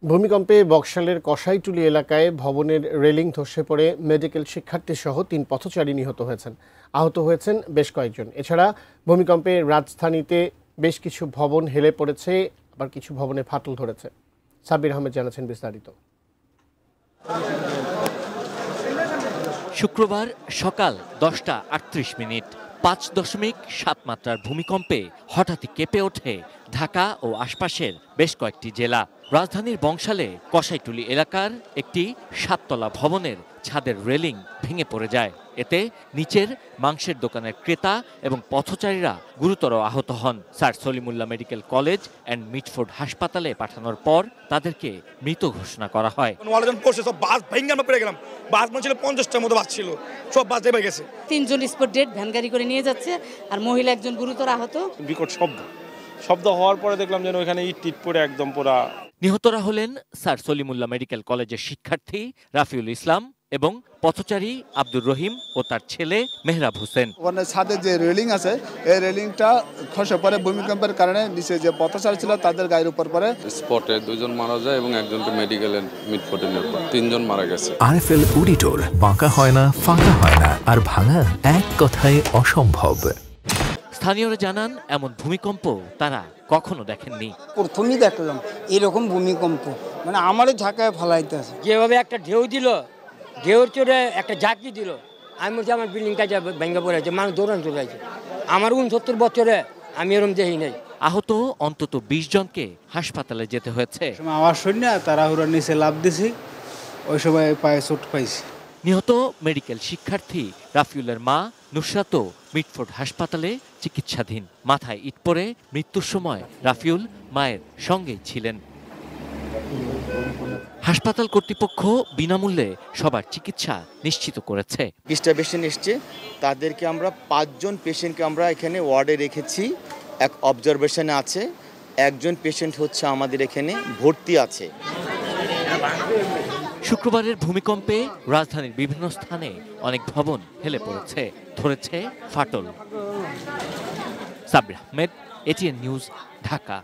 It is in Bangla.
ভূমিকম্পে বকশালের কসাইটুলি এলাকায় ভবনের রেলিং ধসে পড়ে মেডিকেল শিক্ষার্থীসহ ৩ পথচারী নিহত হয়েছেন। আহত হয়েছেন বেশ কয়েকজন। এছাড়া ভূমিকম্পে রাজধানীতে বেশ কিছু ভবন হেলে পড়েছে, আবার কিছু ভবনে ফাটল ধরেছে। সাব্বির আহমেদ জানাচ্ছেন বিস্তারিত। শুক্রবার সকাল 10টা 38 মিনিট 5.7 মাত্রার ভূমিকম্পে হঠাৎই কেঁপে ওঠে ঢাকা ও আশপাশের বেশ কয়েকটি জেলা। রাজধানীর বংশালে কসাইটুলি এলাকার একটি 7তলা ভবনের ছাদের রেলিং ভেঙে পড়ে যায়। এতে নিচের মাংসের দোকানের ক্রেতা এবং পথচারীরা গুরুতর আহত হন। Sir Salimullah medical college and Mitford হাসপাতালে পাঠানোর পর তাদেরকে মৃত ঘোষণা করা হয়। বাস ছিল 50টার মতো বাস ছিল, সব বাস ডেবে গেছে। 3 জন স্পট ডেড ভ্যান গাড়ি করে নিয়ে যাচ্ছে, আর মহিলা একজন গুরুতর আহত। বিকট শব্দ হওয়ার পরে দেখলাম যেন ওইখানে ইট পড়ে একদম পুরা। নিহতরা হলেন স্যার সলিমুল্লাহ মেডিকেল কলেজের শিক্ষার্থী রাফিউল ইসলাম এবং পথচারী আব্দুর রহিম ও তার ছেলে মেহরাব হোসেন। ওখানে ছাদে যে রেলিং আছে, এই রেলিংটা খসে পড়ে ভূমিকম্পের কারণে নিচে যে পথচারী ছিল তাদের গায়ের উপর পড়ে। স্পটে 2 জন মারা যায় এবং একজনকে মেডিকেলের মিটফোর্টে নিয়ে 3 জন মারা গেছে। আরএফএল অডিটর, বাঁকা হয় না, ফাঁকা হয় না, আর ভাঙা এক কথায় অসম্ভব। স্থানীয়রা জানান এমন ভূমিকম্প তারা কখনো দেখেননি। প্রথমেই দেখলাম এরকম ভূমিকম্প, মানে আমারও ঝাঁকায় ফেলাইতেছে। যেভাবে একটা ঢেউ দিল, ঢেউর চড়ে একটা ঝাঁকি দিল, আমি বলছি আমার বিল্ডিংটা ভেঙে পড়েছে, মানুষ দৌড়ান চলে আছে। আমার 69 বছরে আমি এরকম দেখি নাই। আহত অন্তত 20 জনকে হাসপাতালে যেতে হয়েছে। আওয়াজ শুনি না, তাড়াহুড়ো নিচে লাফ দিছি, ওই সময় পায়ে চোট পাইছি। নিহত মেডিকেল শিক্ষার্থী রাফিউলের মা নুসরাতও মিটফোর্ড হাসপাতালে চিকিৎসাধীন। মাথায় ইট পড়ে মৃত্যুর সময় রাফিউল মায়ের সঙ্গেই ছিলেন। হাসপাতাল কর্তৃপক্ষ বিনামূল্যে সবার চিকিৎসা নিশ্চিত করেছে। 20টা পেশেন্ট এসছে, তাদেরকে আমরা 5 জন পেশেন্টকে আমরা এখানে ওয়ার্ডে রেখেছি, এক অবজারভেশনে আছে, একজন পেশেন্ট হচ্ছে আমাদের এখানে ভর্তি আছে। শুক্রবারের ভূমিকম্পে রাজধানীর বিভিন্ন স্থানে অনেক ভবন হেলে পড়েছে, ধরেছে ফাটল। Sabbir Ahmed, ATN news, Dhaka.